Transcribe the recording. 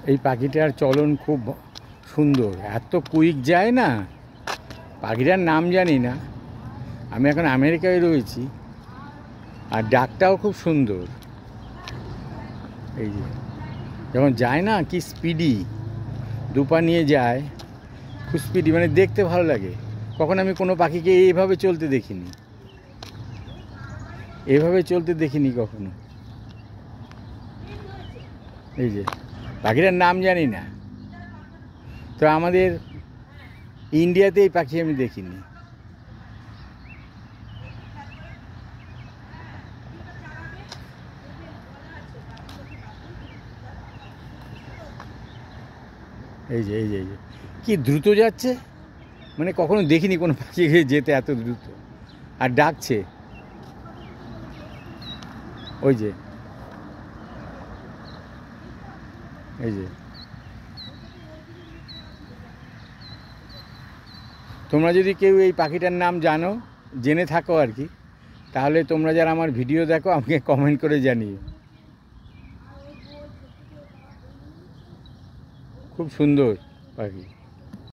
এই পাখিটার চলন খুব সুন্দর, এত কুইক যায় না। পাখিটার নাম জানি না, আমি এখন আমেরিকায় রয়েছি। আর ডাকটাও খুব সুন্দর। এই যে যখন যায় না, কি স্পিডি, দুপা নিয়ে যায়, খুব স্পিডি, মানে দেখতে ভালো লাগে। কখন আমি কোনো পাখিকে এইভাবে চলতে দেখিনি, এভাবে চলতে দেখিনি কখনো। এই যে পাখিটার নাম জানি না, তো আমাদের ইন্ডিয়াতে এই পাখি আমি দেখিনি। এই যে এই যে এই যে কি দ্রুত যাচ্ছে, মানে কখনো দেখিনি কোনো পাখি যেতে এত দ্রুত। আর ডাকছে, ওই যে এই যে। তোমরা যদি কেউ এই পাখিটার নাম জানো, জেনে থাকো আর কি, তাহলে তোমরা যারা আমার ভিডিও দেখো আমাকে কমেন্ট করে জানিও। খুব সুন্দর পাখি।